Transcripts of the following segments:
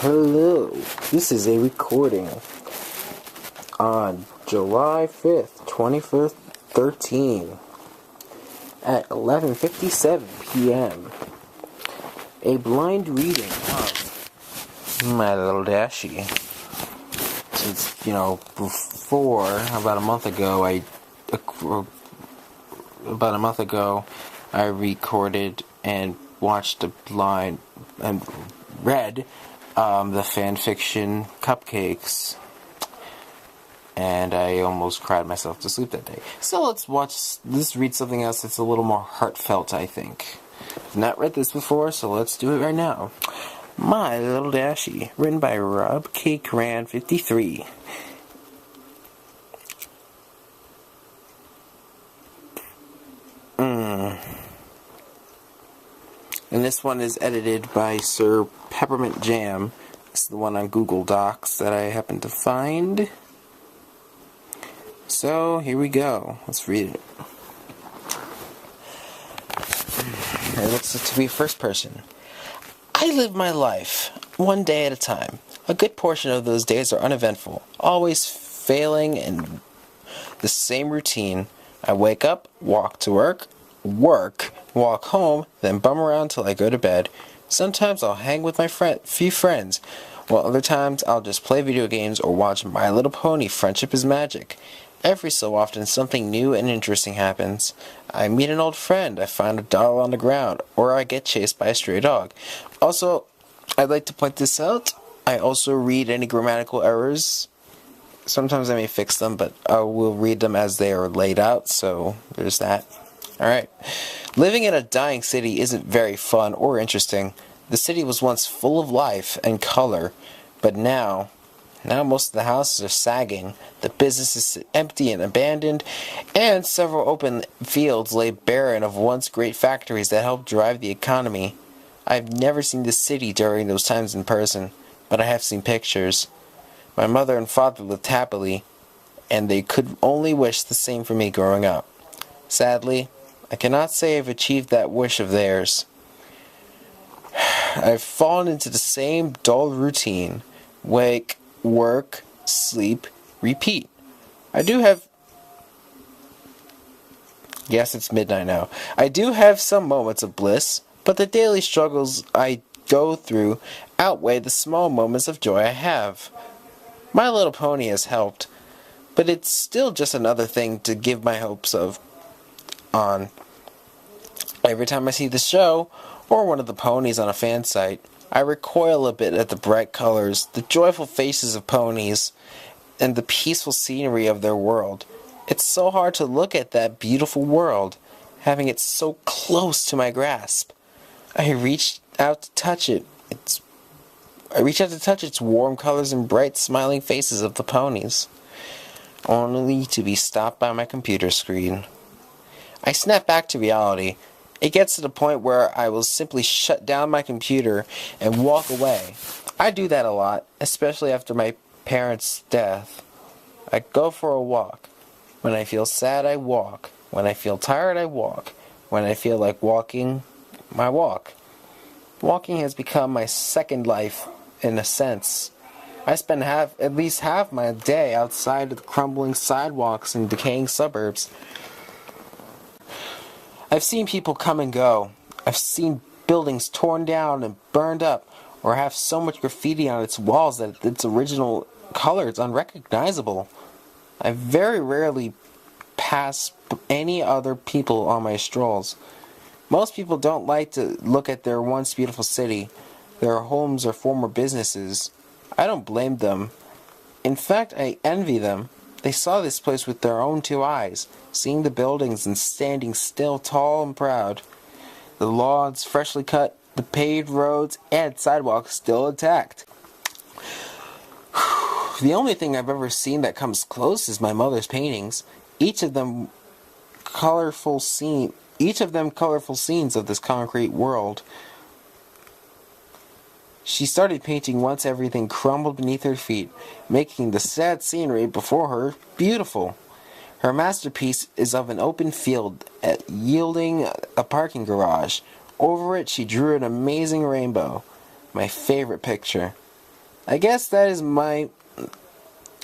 Hello, this is a recording on July 5th, 2013 at 11:57 p.m. A blind reading of My Little Dashie. Since, before, about a month ago, I recorded and watched a blind and read the fanfiction Cupcakes, and I almost cried myself to sleep that day. So let's read something else that's a little more heartfelt, I think. I've not read this before, so let's do it right now. My Little Dashie, written by RobCakeRan53. And this one is edited by Sir Peppermint Jam. This is the one on Google Docs that I happened to find. So, here we go. Let's read it. It looks to be first person. I live my life, one day at a time. A good portion of those days are uneventful, always failing in the same routine. I wake up, walk to work, walk home, then bum around till I go to bed. Sometimes I'll hang with my few friends, while other times I'll just play video games or watch My Little Pony Friendship is Magic. Every so often something new and interesting happens. I meet an old friend, I find a doll on the ground, or I get chased by a stray dog. Also, I'd like to point this out, I also read any grammatical errors. Sometimes I may fix them, but I will read them as they are laid out, so there's that. Alright. Living in a dying city isn't very fun or interesting. The city was once full of life and color, but now most of the houses are sagging, the business is empty and abandoned, and several open fields lay barren of once great factories that helped drive the economy. I've never seen the city during those times in person, but I have seen pictures. My mother and father lived happily, and they could only wish the same for me growing up. Sadly, I cannot say I've achieved that wish of theirs. I've fallen into the same dull routine. Wake, work, sleep, repeat. Yes, it's midnight now. I do have some moments of bliss, but the daily struggles I go through outweigh the small moments of joy I have. My Little Pony has helped, but it's still just another thing to give my hopes on. Every time I see the show, or one of the ponies on a fan site, I recoil a bit at the bright colors, the joyful faces of ponies, and the peaceful scenery of their world. It's so hard to look at that beautiful world, having it so close to my grasp. I reach out to touch its warm colors and bright smiling faces of the ponies, only to be stopped by my computer screen. I snap back to reality. It gets to the point where I will simply shut down my computer and walk away. I do that a lot, especially after my parents' death. I go for a walk. When I feel sad, I walk. When I feel tired, I walk. When I feel like walking, I walk. Walking has become my second life, in a sense. I spend at least half my day outside of the crumbling sidewalks and decaying suburbs. I've seen people come and go. I've seen buildings torn down and burned up, or have so much graffiti on its walls that its original color is unrecognizable. I very rarely pass any other people on my strolls. Most people don't like to look at their once beautiful city, their homes or former businesses. I don't blame them. In fact, I envy them. They saw this place with their own two eyes, seeing the buildings and standing still tall and proud. The lawns freshly cut, the paved roads and sidewalks still intact. The only thing I've ever seen that comes close is my mother's paintings, each of them colorful scenes of this concrete world. She started painting once everything crumbled beneath her feet, making the sad scenery before her beautiful. Her masterpiece is of an open field yielding a parking garage. Over it she drew an amazing rainbow, my favorite picture. I guess that is my...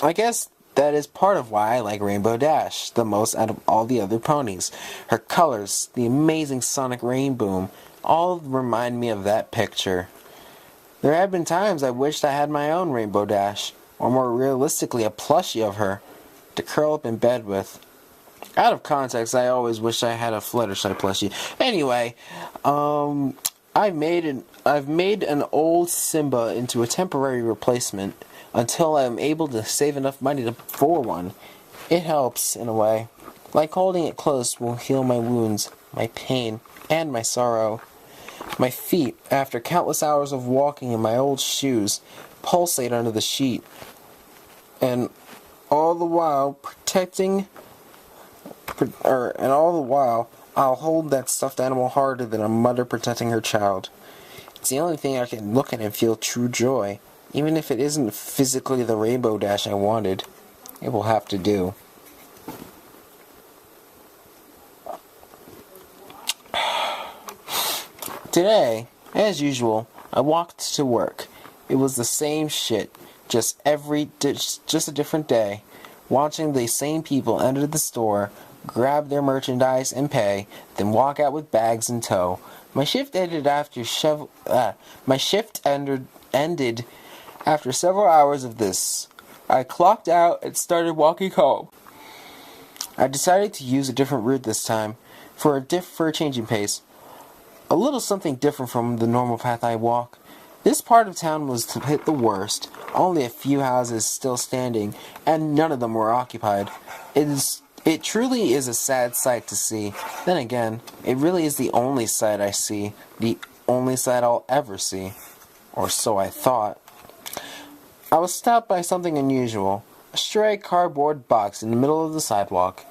I guess that is part of why I like Rainbow Dash the most out of all the other ponies. Her colors, the amazing sonic rainbow, all remind me of that picture. There have been times I wished I had my own Rainbow Dash, or more realistically a plushie of her, to curl up in bed with. Out of context, I always wish I had a Fluttershy plushie. Anyway, I've made an old Simba into a temporary replacement until I'm able to save enough money for one. It helps, in a way. Like holding it close will heal my wounds, my pain, and my sorrow. My feet, after countless hours of walking in my old shoes, pulsate under the sheet. And all the while I'll hold that stuffed animal harder than a mother protecting her child. It's the only thing I can look at and feel true joy. Even if it isn't physically the Rainbow Dash I wanted, it will have to do. Today, as usual, I walked to work. It was the same shit, just a different day. Watching the same people enter the store, grab their merchandise and pay, then walk out with bags in tow. My shift ended after ended after several hours of this. I clocked out and started walking home. I decided to use a different route this time, for a changing pace. A little something different from the normal path I walk. This part of town was hit the worst, only a few houses still standing, and none of them were occupied. It truly is a sad sight to see. Then again, it really is the only sight I see, the only sight I'll ever see. Or so I thought. I was stopped by something unusual, a stray cardboard box in the middle of the sidewalk.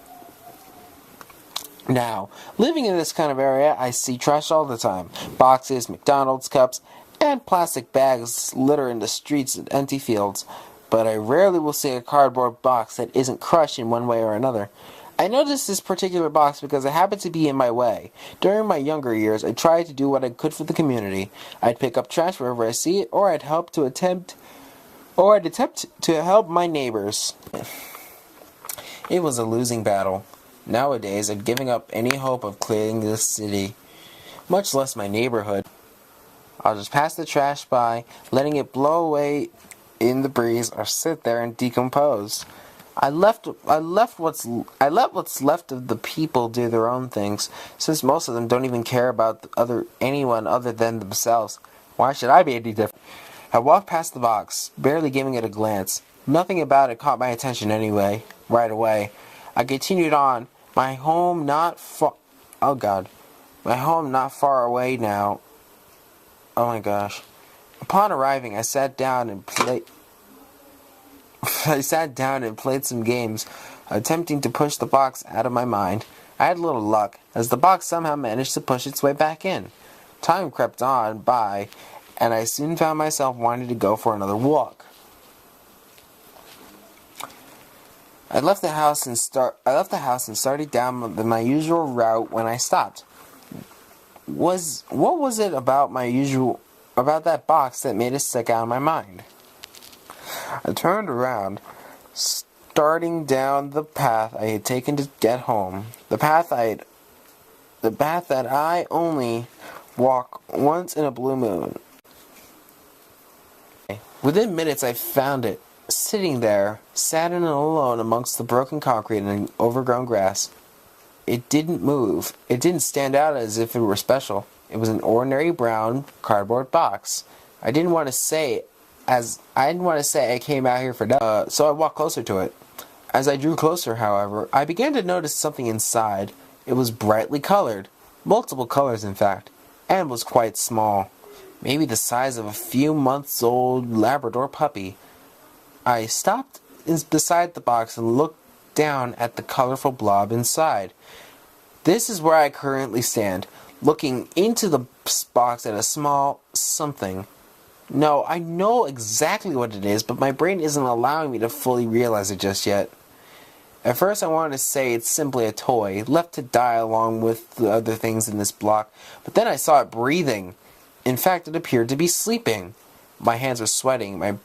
Now, living in this kind of area, I see trash all the time. Boxes, McDonald's cups, and plastic bags litter in the streets and empty fields. But I rarely will see a cardboard box that isn't crushed in one way or another. I noticed this particular box because it happened to be in my way. During my younger years, I tried to do what I could for the community. I'd pick up trash wherever I see it, or I'd attempt to help my neighbors. It was a losing battle. Nowadays, I'm giving up any hope of clearing this city, much less my neighborhood. I'll just pass the trash by, letting it blow away in the breeze, or sit there and decompose. I let what's left of the people do their own things, since most of them don't even care about anyone other than themselves. Why should I be any different? I walked past the box, barely giving it a glance. Nothing about it caught my attention anyway, right away. I continued on. My home not far away now. Oh my gosh. Upon arriving, I sat down and played some games, attempting to push the box out of my mind. I had little luck, as the box somehow managed to push its way back in. Time crept on by, and I soon found myself wanting to go for another walk. I left the house and started down my usual route when I stopped. What was it about that box that made it stick out of my mind? I turned around, starting down the path I had taken to get home. The path that I only walk once in a blue moon. Within minutes I found it, sitting there, sad and alone amongst the broken concrete and overgrown grass. It didn't move. It didn't stand out as if it were special. It was an ordinary brown cardboard box. I didn't want to say I came out here for that, so I walked closer to it. As I drew closer, however, I began to notice something inside. It was brightly colored, multiple colors in fact, and was quite small, maybe the size of a few months old Labrador puppy. I stopped beside the box and looked down at the colorful blob inside. This is where I currently stand, looking into the box at a small something. No, I know exactly what it is, but my brain isn't allowing me to fully realize it just yet. At first I wanted to say it's simply a toy, left to die along with the other things in this block, but then I saw it breathing. In fact, it appeared to be sleeping. My hands are sweating, my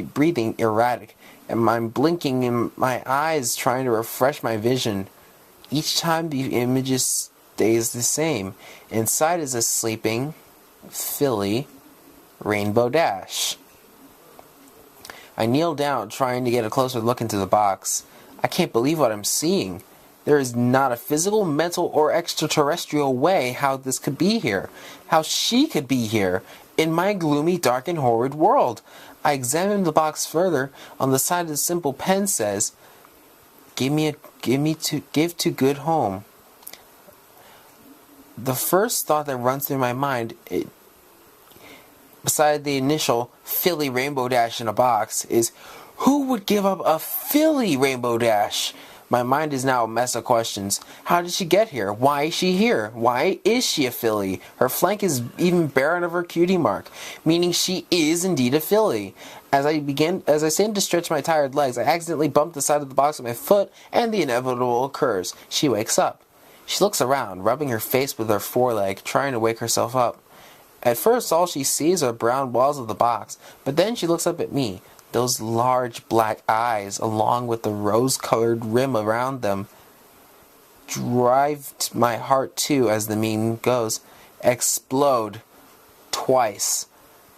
breathing erratic, and I'm blinking in my eyes trying to refresh my vision. Each time the image stays the same. Inside is a sleeping, Philly, Rainbow Dash. I kneel down, trying to get a closer look into the box. I can't believe what I'm seeing. There is not a physical, mental, or extraterrestrial way how this could be here. How she could be here, in my gloomy, dark, and horrid world. I examine the box further. On the side, the simple pen says, give to good home. The first thought that runs through my mind, beside the initial Philly Rainbow Dash in a box, is who would give up a Philly Rainbow Dash? My mind is now a mess of questions. How did she get here? Why is she here? Why is she a Philly? Her flank is even barren of her cutie mark, meaning she is indeed a Philly. As I stand to stretch my tired legs, I accidentally bump the side of the box with my foot, and the inevitable occurs. She wakes up. She looks around, rubbing her face with her foreleg, trying to wake herself up. At first, all she sees are brown walls of the box, but then she looks up at me. Those large black eyes, along with the rose-colored rim around them, drive my heart to, as the meme goes, explode twice.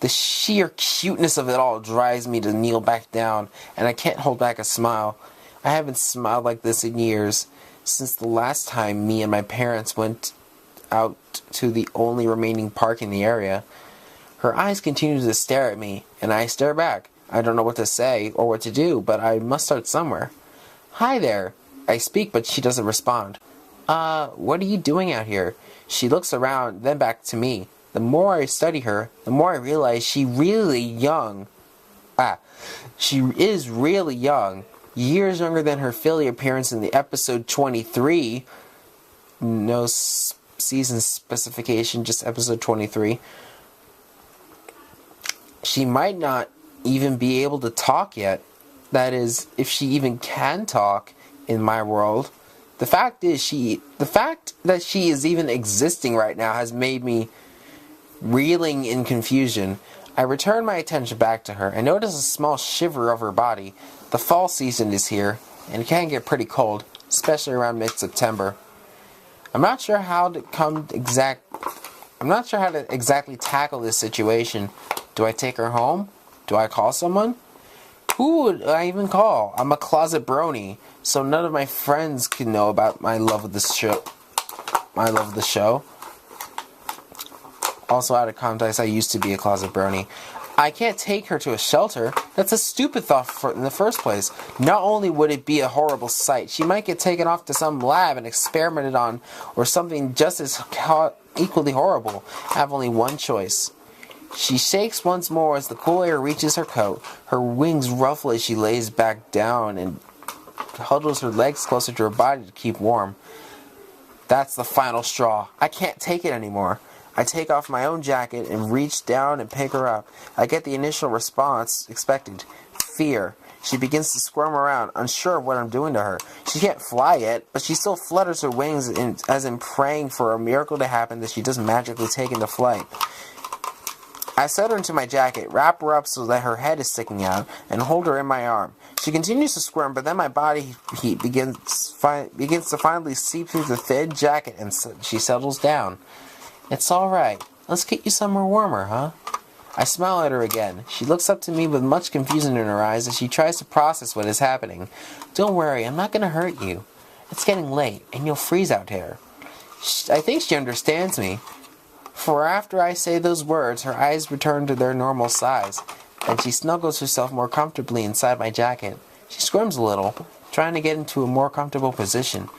The sheer cuteness of it all drives me to kneel back down, and I can't hold back a smile. I haven't smiled like this in years, since the last time me and my parents went out to the only remaining park in the area. Her eyes continue to stare at me, and I stare back. I don't know what to say or what to do, but I must start somewhere. Hi there. I speak, but she doesn't respond. What are you doing out here? She looks around, then back to me. The more I study her, the more I realize she is really young. Years younger than her Philly appearance in the episode 23. No season specification, just episode 23. She might not even be able to talk yet. That is, if she even can talk in my world. The fact that she is even existing right now has made me reeling in confusion. I return my attention back to her and notice a small shiver of her body. The fall season is here, and it can get pretty cold, especially around mid-September. I'm not sure how to exactly tackle this situation. Do I take her home? Do I call someone? Who would I even call? I'm a closet brony, so none of my friends can know about my love of the show. Also, out of context, I used to be a closet brony. I can't take her to a shelter. That's a stupid thought in the first place. Not only would it be a horrible sight, she might get taken off to some lab and experimented on, or something just as equally horrible. I have only one choice. She shakes once more as the cool air reaches her coat. Her wings ruffle as she lays back down and huddles her legs closer to her body to keep warm. That's the final straw. I can't take it anymore. I take off my own jacket and reach down and pick her up. I get the initial response expected. Fear. She begins to squirm around, unsure of what I'm doing to her. She can't fly yet, but she still flutters her wings as in praying for a miracle to happen that she doesn't magically take into flight. I set her into my jacket, wrap her up so that her head is sticking out, and hold her in my arm. She continues to squirm, but then my body heat begins to finally seep through the thin jacket, and she settles down. It's all right. Let's get you somewhere warmer, huh? I smile at her again. She looks up to me with much confusion in her eyes as she tries to process what is happening. Don't worry, I'm not going to hurt you. It's getting late, and you'll freeze out here. I think she understands me. For after I say those words, her eyes return to their normal size, and she snuggles herself more comfortably inside my jacket. She squirms a little, trying to get into a more comfortable position.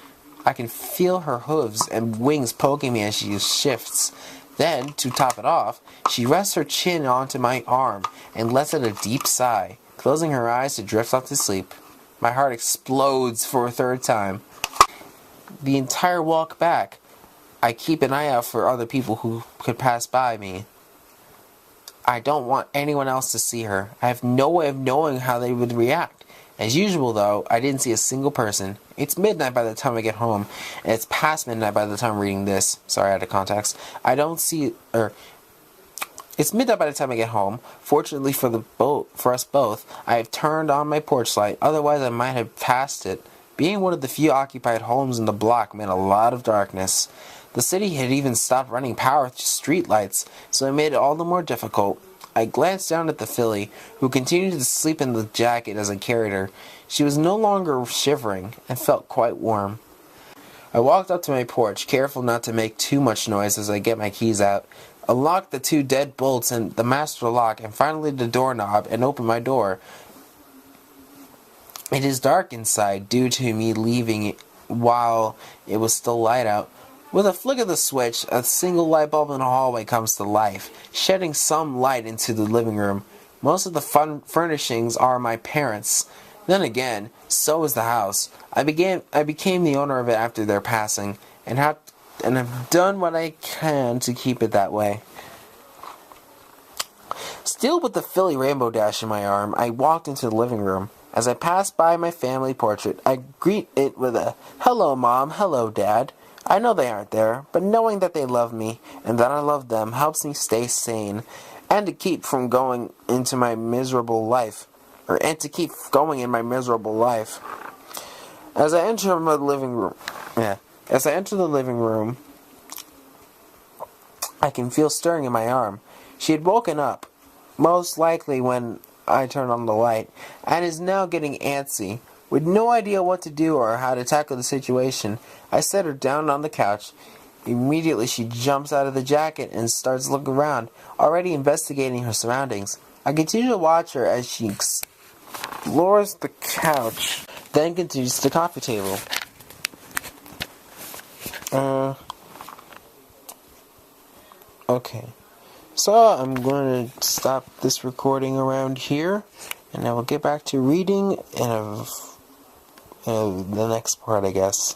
I can feel her hooves and wings poking me as she shifts. Then, to top it off, she rests her chin onto my arm and lets out a deep sigh, closing her eyes to drift off to sleep. My heart explodes for a third time. The entire walk back, I keep an eye out for other people who could pass by me. I don't want anyone else to see her. I have no way of knowing how they would react. As usual, though, I didn't see a single person. It's midnight by the time I get home, and it's past midnight by the time I'm reading this. Sorry, out of context. I It's midnight by the time I get home. Fortunately for us both, I have turned on my porch light, otherwise I might have passed it. Being one of the few occupied homes in the block meant a lot of darkness. The city had even stopped running power to street lights, so it made it all the more difficult. I glanced down at the filly, who continued to sleep in the jacket as I carried her. She was no longer shivering, and felt quite warm. I walked up to my porch, careful not to make too much noise as I get my keys out. Unlocked the 2 dead bolts and the master lock, and finally the doorknob, and opened my door. It is dark inside, due to me leaving while it was still light out. With a flick of the switch, a single light bulb in the hallway comes to life, shedding some light into the living room. Most of the furnishings are my parents'. Then again, so is the house. I became the owner of it after their passing, and have done what I can to keep it that way. Still with the Philly rainbow dash in my arm, I walked into the living room. As I passed by my family portrait, I greet it with a, "Hello, Mom, hello, Dad." I know they aren't there, but knowing that they love me, and that I love them, helps me stay sane, and to keep from going into my miserable life. And to keep going in my miserable life. As I enter the living room, I can feel stirring in my arm. She had woken up, most likely when I turned on the light, and is now getting antsy. With no idea what to do or how to tackle the situation, I set her down on the couch. Immediately she jumps out of the jacket and starts looking around, already investigating her surroundings. I continue to watch her as she explores the couch, then continues to the coffee table. Okay. So I'm going to stop this recording around here, and I will get back to reading in the next part, I guess.